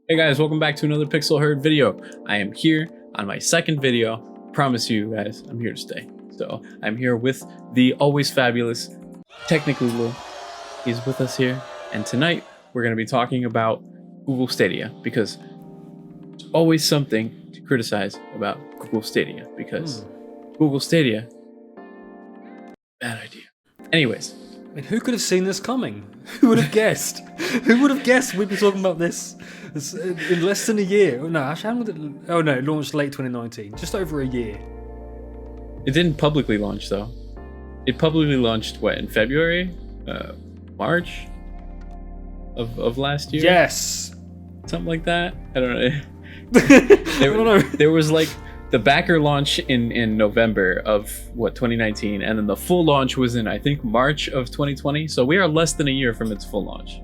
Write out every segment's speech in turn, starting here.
Hey guys, welcome back to another Pixel Herd video. I am here on my second video. Promise you guys, I'm here to stay. So I'm here with the always fabulous Technically Lil. He's with us here, and tonight we're going to be talking about Google Stadia because there's always something to criticize about Google Stadia because Google Stadia, bad idea. Anyways. I mean, who could have seen this coming? Who would have guessed? Who would have guessed we'd be talking about this in less than a year? No, actually, how long did it... Oh no, it launched late 2019, just over a year. It didn't publicly launch though. It publicly launched what, in February? March of last year? Yes. Something like that. I don't know. I don't know. There was like the backer launch in November of 2019, and then the full launch was in I think March of 2020. So we are less than a year from its full launch,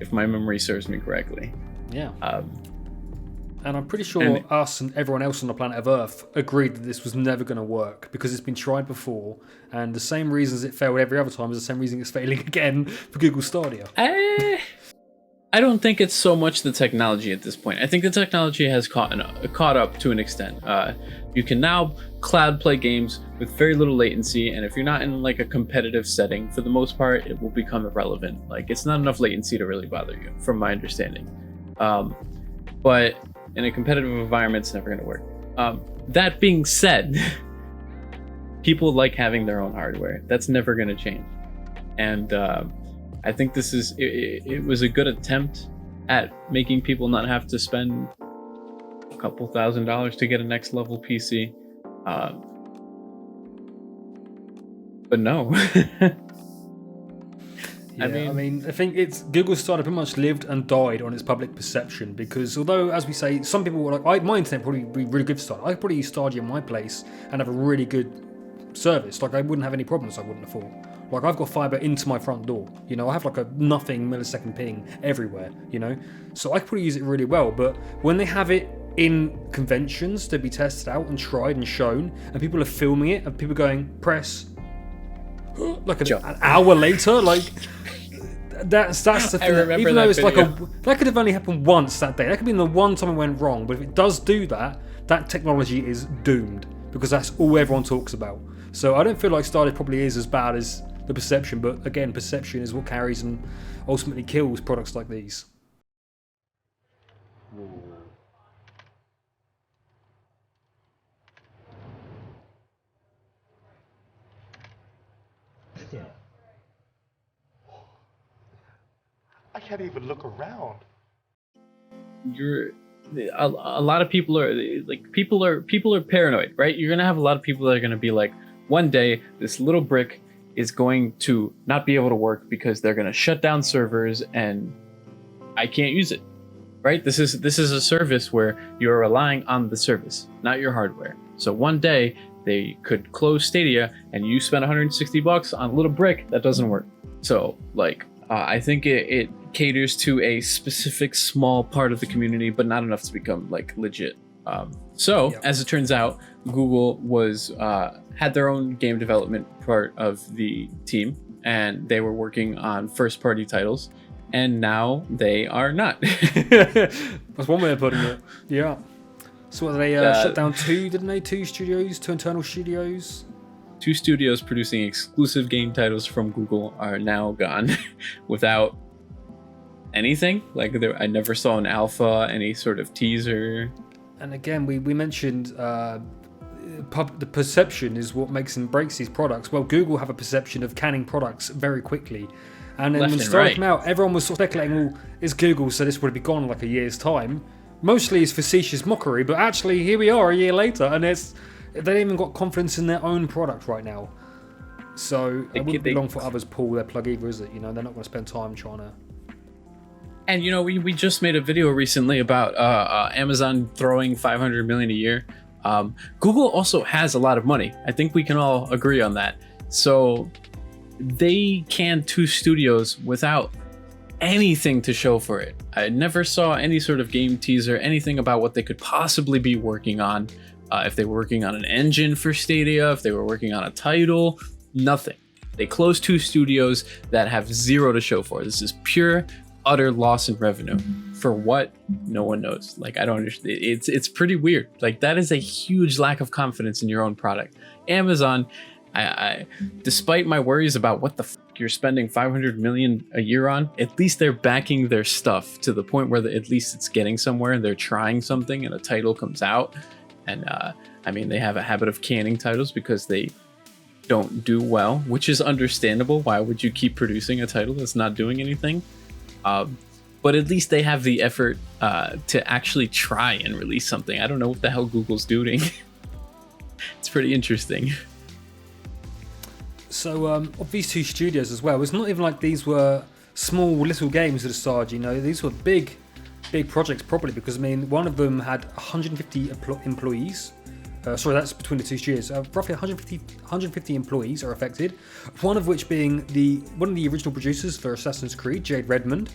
if my memory serves me correctly. Yeah. And I'm pretty sure us and everyone else on the planet of Earth agreed that this was never going to work because it's been tried before, and the same reasons it failed every other time is the same reason it's failing again for Google Stadia. I don't think it's so much the technology at this point. I think the technology has caught up to an extent. You can now cloud play games with very little latency, and if you're not in like a competitive setting, for the most part, it will become irrelevant. Like, it's not enough latency to really bother you, from my understanding. But in a competitive environment, it's never going to work. That being said, people like having their own hardware. That's never going to change. And I think this is it was a good attempt at making people not have to spend a couple $1,000s to get a next level PC. But no. Yeah, I mean, I think Google Stadia pretty much lived and died on its public perception because although, as we say, some people were like, my internet probably be really good for Stadia. I could probably use Stadia in my place and have a really good service. Like, I wouldn't have any problems I wouldn't have thought. Like, I've got fiber into my front door, you know, I have like a nothing millisecond ping everywhere, you know, so I could probably use it really well. But when they have it in conventions to be tested out and tried and shown, and people are filming it and people going, press, like an hour later, like, that's the thing. I remember even though it's video. that could have only happened once that day. That could be the one time it went wrong. But if it does do that, that technology is doomed because that's all everyone talks about. So I don't feel like Stadia probably is as bad as the perception, but again, perception is what carries and ultimately kills products like these. Yeah. I can't even look around. A lot of people are like people are paranoid, right? You're gonna have a lot of people that are gonna be like, one day this little brick is going to not be able to work because they're going to shut down servers and I can't use it, right? This is a service where you're relying on the service, not your hardware. So one day they could close Stadia and you spend $160 on a little brick that doesn't work. So like, I think it caters to a specific small part of the community, but not enough to become like legit. As it turns out, Google had their own game development part of the team, and they were working on first-party titles, and now they are not. That's one way of putting it. Yeah. So they shut down two internal studios. 2 studios producing exclusive game titles from Google are now gone without anything. Like, I never saw an alpha, any sort of teaser. And again, we mentioned the perception is what makes and breaks these products. Well, Google have a perception of canning products very quickly. And then when Stadia came out, everyone was sort of speculating, well, it's Google, so this would be gone in like a year's time. Mostly it's facetious mockery, but actually here we are a year later, and they don't even got confidence in their own product right now. So it wouldn't be long for others pull their plug either, is it? You know, they're not going to spend time trying to... And you know, we just made a video recently about Amazon throwing $500 million a year. Google also has a lot of money. I think we can all agree on that. So they canned 2 studios without anything to show for it. I never saw any sort of game teaser, anything about what they could possibly be working on. If they were working on an engine for Stadia, if they were working on a title, nothing. They closed 2 studios that have 0 to show for. This is pure utter loss in revenue. For what? No one knows. Like, I don't understand. It's pretty weird. Like, that is a huge lack of confidence in your own product. Amazon, I despite my worries about what the you're spending 500 million a year on, at least they're backing their stuff to the point where at least it's getting somewhere and they're trying something and a title comes out. And I mean, they have a habit of canning titles because they don't do well, which is understandable. Why would you keep producing a title that's not doing anything? But at least they have the effort to actually try and release something. I don't know what the hell Google's doing. It's pretty interesting. So of these two studios as well, it's not even like these were small little games at the start. You know, these were big projects probably, because I mean, one of them had 150 employees. Sorry, that's between the two studios. Roughly 150 employees are affected. One of which being one of the original producers for Assassin's Creed, Jade Redmond,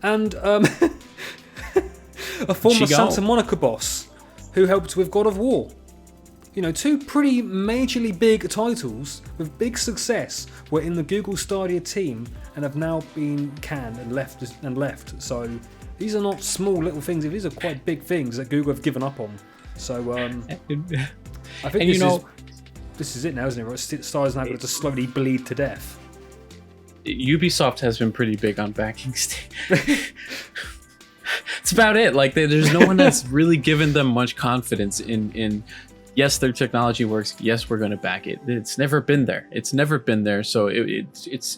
and a former Santa Monica boss who helped with God of War. You know, two pretty majorly big titles with big success were in the Google Stadia team and have now been canned and left. So these are not small little things. These are quite big things that Google have given up on. So I think this is it now, isn't it? Right? Stadia's now going to slowly bleed to death. Ubisoft has been pretty big on backing Stadia. It's about it. Like, there's no one that's really given them much confidence in yes, their technology works. Yes, we're going to back it. It's never been there. So it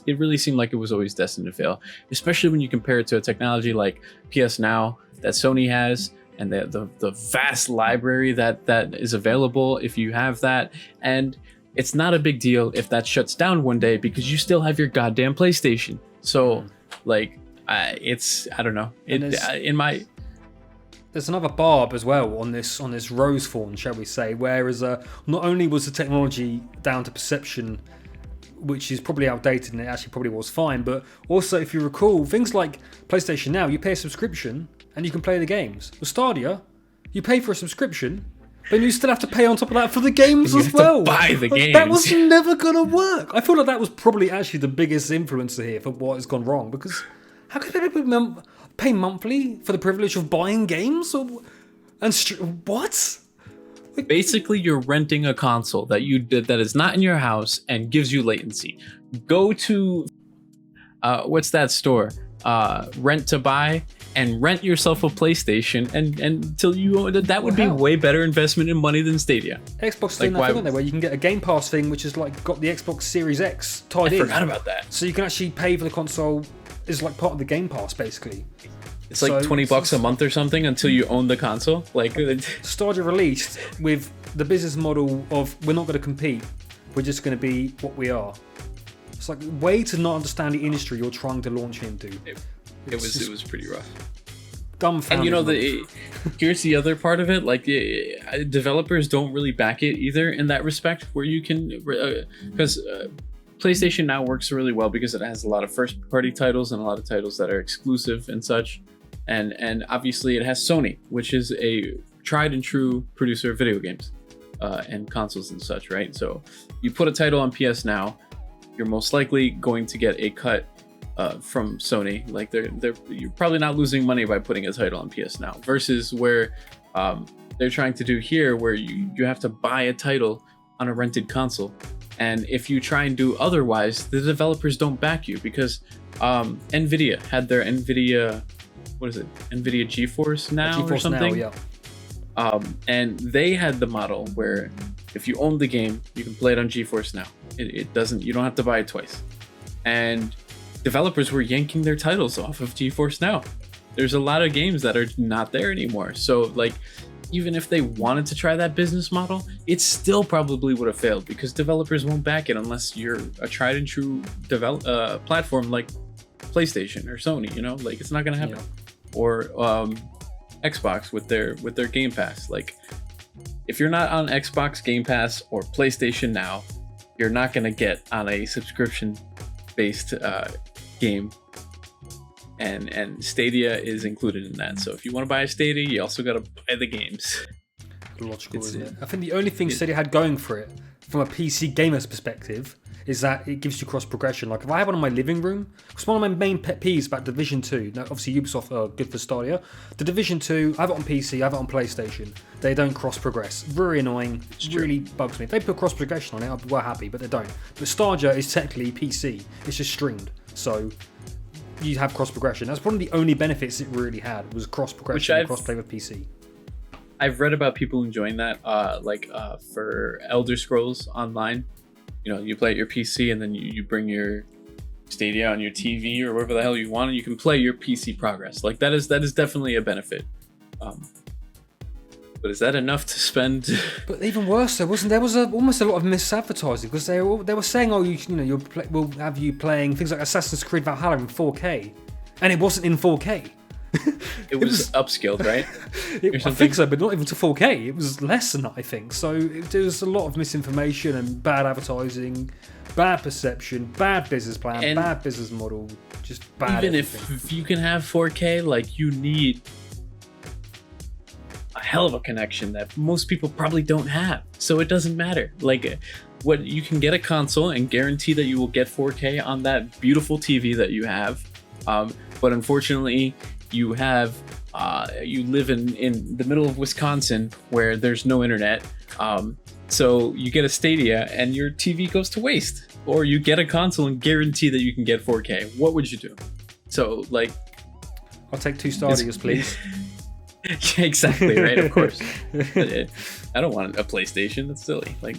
really seemed like it was always destined to fail, especially when you compare it to a technology like PS Now that Sony has, and the vast library that is available if you have that. And it's not a big deal if that shuts down one day because you still have your goddamn PlayStation. So like, I don't know. There's another barb as well on this rose thorn, shall we say, whereas not only was the technology down to perception, which is probably outdated and it actually probably was fine, but also, if you recall, things like PlayStation Now, you pay a subscription and you can play the games. With Stadia, you pay for a subscription, but you still have to pay on top of that for the games as well. Buy the games. That was never gonna work. I feel like that was probably actually the biggest influencer here for what has gone wrong, because how can people pay monthly for the privilege of buying games? What? Basically, you're renting a console that is not in your house and gives you latency. Go to what's that store? Rent to buy, and rent yourself a PlayStation, and until you own it. That would be way better investment in money than Stadia. Xbox doing that thing, aren't they, where you can get a Game Pass thing, which is like got the Xbox Series X tied in. I forgot about that. So you can actually pay for the console. Is like part of the Game Pass, basically. It's like $20 a month or something until you own the console. Like, Stadia released with the business model of we're not going to compete, we're just going to be what we are. It's like way to not understand the industry you're trying to launch into. It was pretty rough. Dumbfounding. And here's the other part of it. Like, developers don't really back it either in that respect, where you can because. PlayStation Now works really well because it has a lot of first-party titles and a lot of titles that are exclusive and such, and obviously it has Sony, which is a tried and true producer of video games and consoles and such, right? So you put a title on PS Now, you're most likely going to get a cut from Sony. Like, you're probably not losing money by putting a title on PS Now, versus where they're trying to do here, where you have to buy a title on a rented console. And if you try and do otherwise, the developers don't back you, because NVIDIA had their NVIDIA GeForce Now or something. Now, yeah. And they had the model where if you own the game, you can play it on GeForce Now. You don't have to buy it twice. And developers were yanking their titles off of GeForce Now. There's a lot of games that are not there anymore. So like, even if they wanted to try that business model, it still probably would have failed, because developers won't back it unless you're a tried and true platform like PlayStation or Sony. You know, like, it's not gonna happen. Yeah. Or Xbox with their Game Pass. Like, if you're not on Xbox Game Pass or PlayStation Now, you're not gonna get on a subscription-based game. And Stadia is included in that. So if you want to buy a Stadia, you also got to buy the games. Logical, isn't it? I think the only thing Stadia had going for it, from a PC gamer's perspective, is that it gives you cross progression. Like if I have one in my living room, it's one of my main pet peeves about Division 2. Now, obviously Ubisoft are good for Stadia. The Division 2, I have it on PC, I have it on PlayStation. They don't cross progress. Very annoying. Really bugs me. If they put cross progression on it, I'd be well happy, but they don't. But Stadia is technically PC. It's just streamed, so you have cross progression. That's one of the only benefits it really had was cross progression and cross play with PC. I've read about people enjoying that, for Elder Scrolls Online. You know, you play at your PC and then you bring your Stadia on your TV or wherever the hell you want, and you can play your PC progress. Like that is definitely a benefit. But is that enough to spend? But even worse, there was almost a lot of misadvertising because they were saying, oh, we'll have you playing things like Assassin's Creed Valhalla in 4K, and it wasn't in 4K. It was upscaled, right? I think so, but not even to 4K. It was less than that, I think. So there was a lot of misinformation and bad advertising, bad perception, bad business plan, and bad business model, just bad. Even if you can have 4K, like you need a hell of a connection that most people probably don't have. So it doesn't matter. Like what you can get a console and guarantee that you will get 4K on that beautiful TV that you have. But unfortunately, you live in the middle of Wisconsin where there's no internet. So you get a Stadia and your TV goes to waste. Or you get a console and guarantee that you can get 4K. What would you do? So like, I'll take 2 Stadias, please. Yeah, exactly, right, of course. I don't want a PlayStation. That's silly. Like,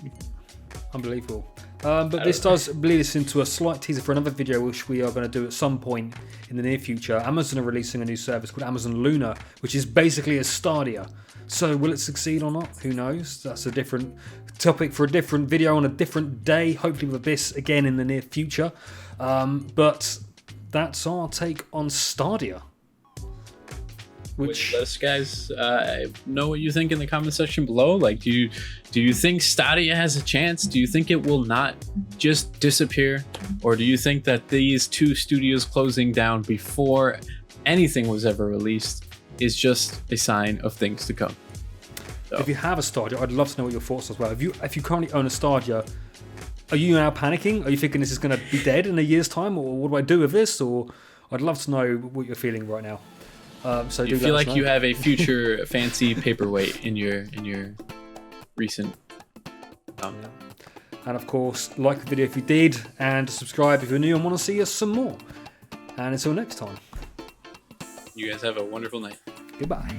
unbelievable. But this does lead us into a slight teaser for another video which we are going to do at some point in the near future. Amazon are releasing a new service called Amazon Luna, which is basically a Stadia. So will it succeed or not? Who knows? That's a different topic for a different video on a different day, hopefully with this again in the near future. But that's our take on Stadia. Let us guys know what you think in the comment section below. Like, do you think Stadia has a chance? Do you think it will not just disappear? Or do you think that these 2 studios closing down before anything was ever released is just a sign of things to come? So, if you have a Stadia, I'd love to know what your thoughts are as well. If you currently own a Stadia, are you now panicking? Are you thinking this is going to be dead in a year's time? Or what do I do with this? Or I'd love to know what you're feeling right now. So you feel like you have a future fancy paperweight in your recent and of course, like the video if you did, and subscribe if you're new and want to see us some more. And until next time, you guys have a wonderful night. Goodbye.